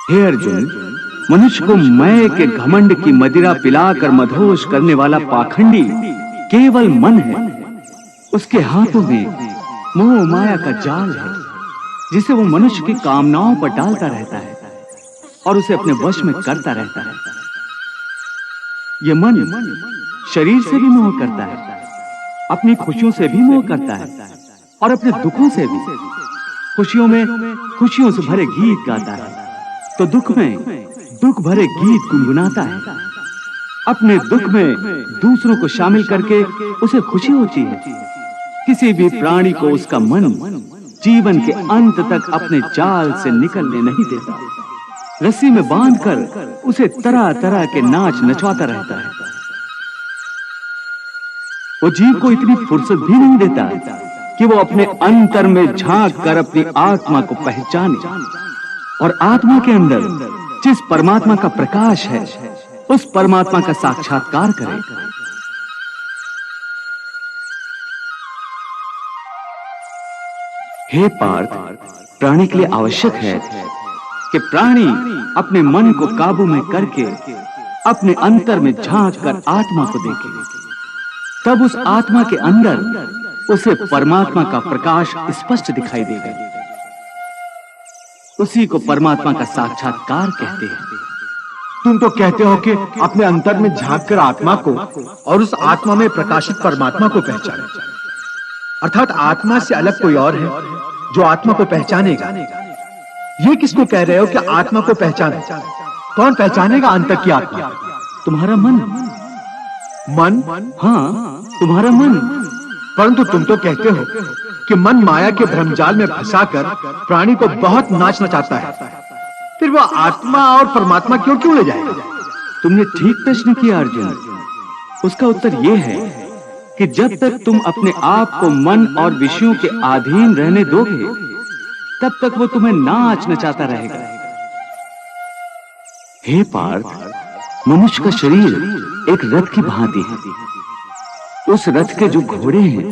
हे अर्जुन, मनुष्य को मैं के घमंड की मदिरा पिलाकर मदहोश करने वाला पाखंडी केवल मन है। उसके हाथों में मोह माया का जाल है, जिसे वो मनुष्य की कामनाओं पर डालता रहता है और उसे अपने वश में करता रहता है। ये मन शरीर से भी मोह करता है, अपनी खुशियों से भी मोह करता है और अपने दुखों से भी। खुशियों में खुशियों से भरे गीत गाता है, तो दुख में दुख भरे गीत गुनगुनाता है। अपने दुख में दूसरों को शामिल करके उसे खुशी होती है। किसी भी प्राणी को उसका मन जीवन के अंत तक अपने जाल से निकलने नहीं देता। रस्सी में बांधकर उसे तरह तरह के नाच नचवाता रहता है। वो जीव को इतनी फुर्सत भी नहीं देता कि वो अपने अंतर में झांक कर अपनी आत्मा को पहचाने और आत्मा के अंदर जिस परमात्मा का प्रकाश है, उस परमात्मा का साक्षात्कार करे। हे पार्थ, प्राणी के लिए आवश्यक है कि प्राणी अपने मन को काबू में करके अपने अंतर में झांक कर आत्मा को देखे। तब उस आत्मा के अंदर उसे परमात्मा का प्रकाश स्पष्ट दिखाई देगा। उसी को परमात्मा का साक्षात्कार कहते हैं। तुम तो कहते हो कि अपने अंतर में झांक कर आत्मा को और उस आत्मा में प्रकाशित परमात्मा को पहचाने, अर्थात आत्मा से अलग कोई और है जो आत्मा को पहचानेगा। ये किसको कह रहे हो कि आत्मा को पहचाने? कौन पहचानेगा अंतर की आत्मा? तुम्हारा मन। मन? हाँ, तुम्हारा मन। परंतु तुम तो कहते हो कि मन माया के भ्रमजाल में फंसाकर प्राणी को बहुत नाच नचाता है। फिर वो आत्मा और परमात्मा क्यों ले जाएगा? तुमने ठीक प्रश्न किया अर्जुन। उसका उत्तर यह है कि जब तक तुम अपने आप को मन और विषयों के अधीन रहने दोगे, तब तक वो तुम्हें नाच नचाता रहेगा। हे पार्थ, मनुष्य का शरीर एक रथ की भांति है। उस रथ के जो घोड़े हैं,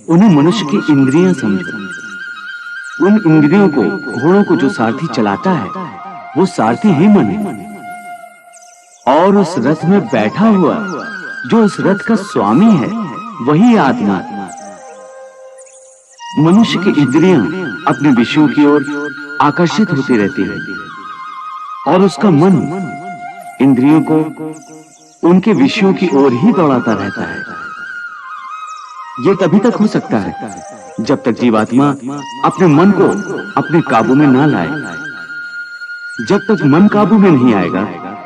उन्हें मनुष्य की इंद्रियां समझो। उन इंद्रियों को, घोड़ों को जो सारथी चलाता है, वो सारथी ही मन है। और उस रथ में बैठा हुआ जो उस रथ का स्वामी है, वही आत्मा। मनुष्य की इंद्रियां अपने विषयों की ओर आकर्षित होती रहती है और उसका मन इंद्रियों को उनके विषयों की ओर ही दौड़ाता रहता है। यह तभी तक हो सकता है जब तक जीवात्मा अपने मन को अपने काबू में ना लाए। जब तक मन काबू में नहीं आएगा,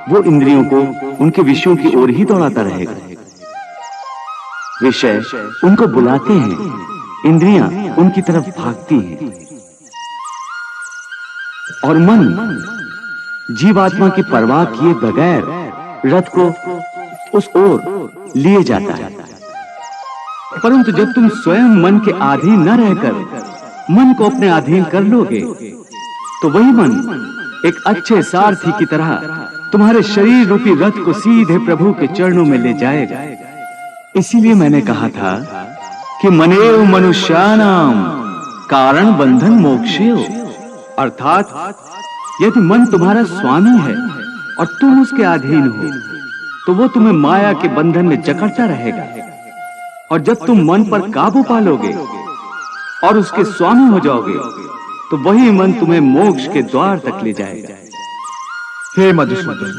वो इंद्रियों को उनके विषयों की ओर ही दौड़ाता रहेगा। विषय उनको बुलाते हैं, इंद्रियां उनकी तरफ भागती हैं और मन जीवात्मा की परवाह किए बगैर रथ को उस ओर लिए जाता है। परंतु जब तुम स्वयं मन के अधीन न रहकर मन को अपने अधीन कर लोगे, तो वही मन एक अच्छे सारथी की तरह तुम्हारे शरीर रूपी रथ को सीधे प्रभु के चरणों में ले जाएगा। इसीलिए मैंने कहा था कि मनेव मनुष्याणाम कारण बंधन मोक्षेय। अर्थात यदि मन तुम्हारा स्वामी है और तुम उसके अधीन हो, तो वो तुम्हें माया के बंधन में जकड़ता रहेगा। और जब तुम मन पर काबू पा लोगे और उसके स्वामी हो जाओगे, तो वही मन तुम्हें मोक्ष के द्वार तक ले जाएगा। हे मधुसूदन,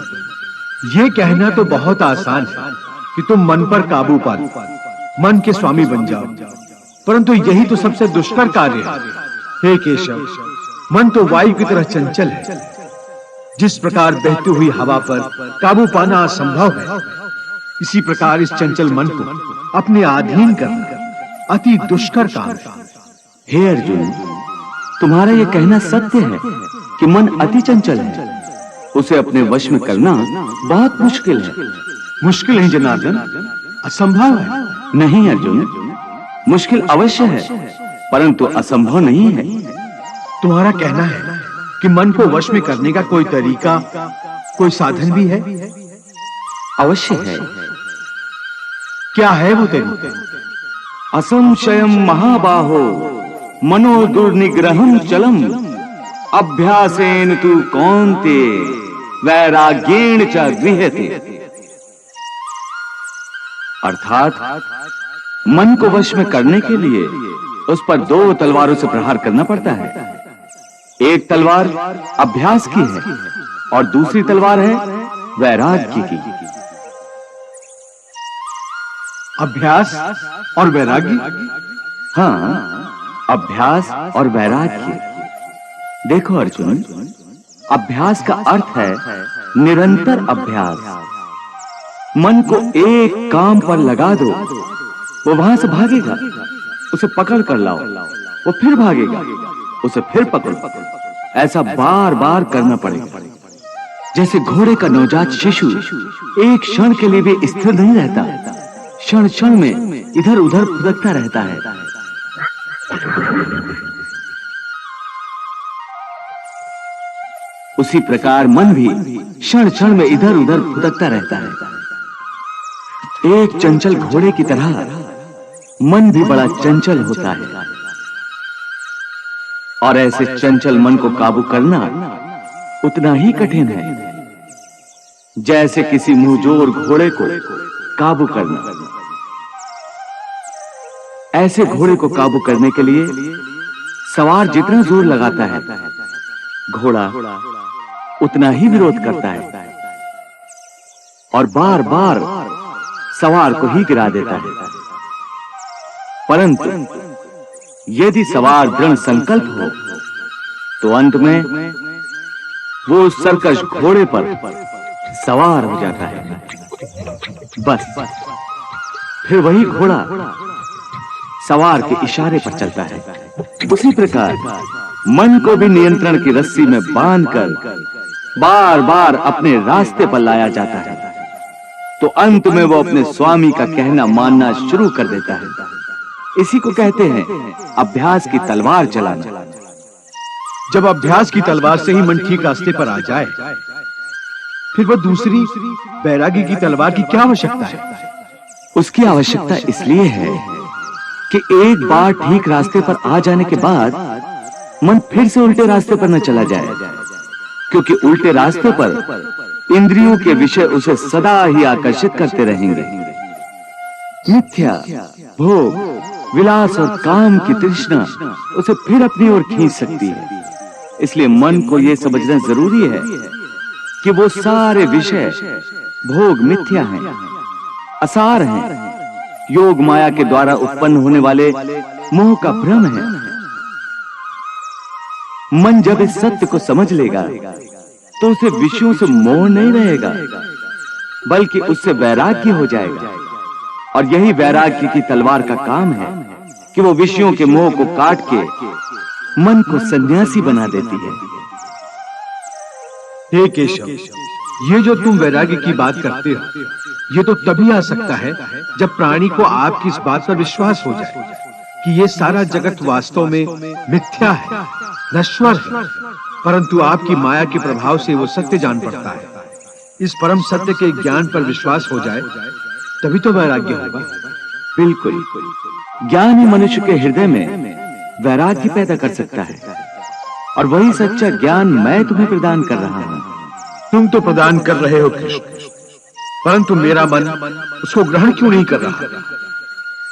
ये कहना तो बहुत आसान है कि तुम मन पर काबू पा लो, मन के स्वामी बन जाओ, परंतु यही तो सबसे दुष्कर कार्य है। हे केशव, मन तो वायु की तरह चंचल है। जिस प्रकार बहती हुई हवा पर काबू पाना असंभव है, इसी प्रकार इस चंचल मन को अपने अधीन करना अति दुष्कर काम है। हे अर्जुन, तुम्हारा यह कहना सत्य है कि मन अति चंचल है। उसे अपने वश में करना बहुत मुश्किल है। मुश्किल है जनार्दन, असंभव है। नहीं अर्जुन, मुश्किल अवश्य है, परंतु असंभव नहीं है। तुम्हारा कहना है कि मन को वश में करने का कोई तरीका, कोई साधन भी है? अवश्य है। क्या है वो तरीका? असंशयम महाबाहो मनो दुर्निग्रहम चलम अभ्यासेन तु कौन्ते वैराग्येण च गृह्यते। अर्थात मन को वश में करने के लिए उस पर 2 तलवारों से प्रहार करना पड़ता है। एक तलवार अभ्यास की है और दूसरी तलवार है वैराग्य की। अभ्यास और वैराग्य? हाँ, अभ्यास और वैराग्य। देखो अर्जुन, अभ्यास का अर्थ है निरंतर अभ्यास। मन को एक काम पर लगा दो, वो वहां से भागेगा, उसे पकड़ कर लाओ, वो फिर भागेगा, उसे फिर पकड़ो। ऐसा बार बार करना पड़ेगा। जैसे घोड़े का नवजात शिशु एक क्षण के लिए भी स्थिर नहीं रहता, क्षण क्षण में इधर उधर फुदकता रहता है। उसी प्रकार मन भी क्षण क्षण में इधर उधर फुदकता रहता है। एक चंचल घोड़े की तरह मन भी बड़ा चंचल होता है, और ऐसे चंचल मन को काबू करना उतना ही कठिन है जैसे किसी मुंहजोर घोड़े को काबू करना। ऐसे घोड़े को काबू करने के लिए सवार जितना जोर लगाता है, घोड़ा उतना ही विरोध करता है और बार बार सवार को ही गिरा देता है। परंतु यदि सवार दृढ़ संकल्प हो तो अंत में वो उस सरकश घोड़े पर सवार हो जाता है। बस फिर वही घोड़ा सवार के इशारे पर चलता है। उसी प्रकार मन को भी नियंत्रण की रस्सी में बांधकर बार बार अपने रास्ते पर लाया जाता है, तो अंत में वो अपने स्वामी का कहना मानना शुरू कर देता है। इसी को कहते हैं अभ्यास की तलवार चलाना। जब अभ्यास की तलवार से ही मन ठीक रास्ते पर आ जाए, फिर वह दूसरी वैराग्य की तलवार की क्या आवश्यकता है? उसकी आवश्यकता इसलिए है कि एक बार ठीक रास्ते पर आ जाने के बाद मन फिर से उल्टे रास्ते पर न चला जाए, क्योंकि उल्टे रास्ते पर इंद्रियों के विषय उसे सदा ही आकर्षित करते रहेंगे। मिथ्या, भोग, विलास और काम की तृष्णा उसे फिर अपनी ओर खींच सकती है। इसलिए मन को यह समझना जरूरी है कि वो सारे विषय भोग मिथ्या हैं, असार हैं, योग माया के द्वारा उत्पन्न होने वाले मोह का भ्रम है। मन जब इस सत्य को समझ लेगा तो उसे विषयों से मोह नहीं रहेगा, बल्कि उससे वैराग्य हो जाएगा। और यही वैराग्य की तलवार का काम है कि वो विषयों के मोह को काट के मन को सन्यासी बना देती है। हे केशव, ये जो तुम वैराग्य की बात करते हो, ये तो तभी आ सकता है जब प्राणी को आपकी इस बात पर विश्वास हो जाए कि ये सारा जगत वास्तव में मिथ्या है, नश्वर है, परंतु आपकी माया के प्रभाव से वो सत्य जान पड़ता है। इस परम सत्य के ज्ञान पर विश्वास हो जाए तभी तो वैराग्य होगा। बिल्कुल, ज्ञान ही मनुष्य के हृदय में वैराग्य पैदा कर सकता है, और वही सच्चा ज्ञान मैं तुम्हें प्रदान कर रहा हूं। तुम तो प्रदान कर रहे हो कृष्ण, परंतु मेरा मन उसको ग्रहण क्यों नहीं कर रहा?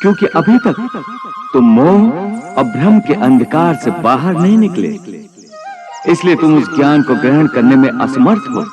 क्योंकि अभी तक तुम मोह और भ्रम के अंधकार से बाहर नहीं निकले, इसलिए तुम उस ज्ञान को ग्रहण करने में असमर्थ हो।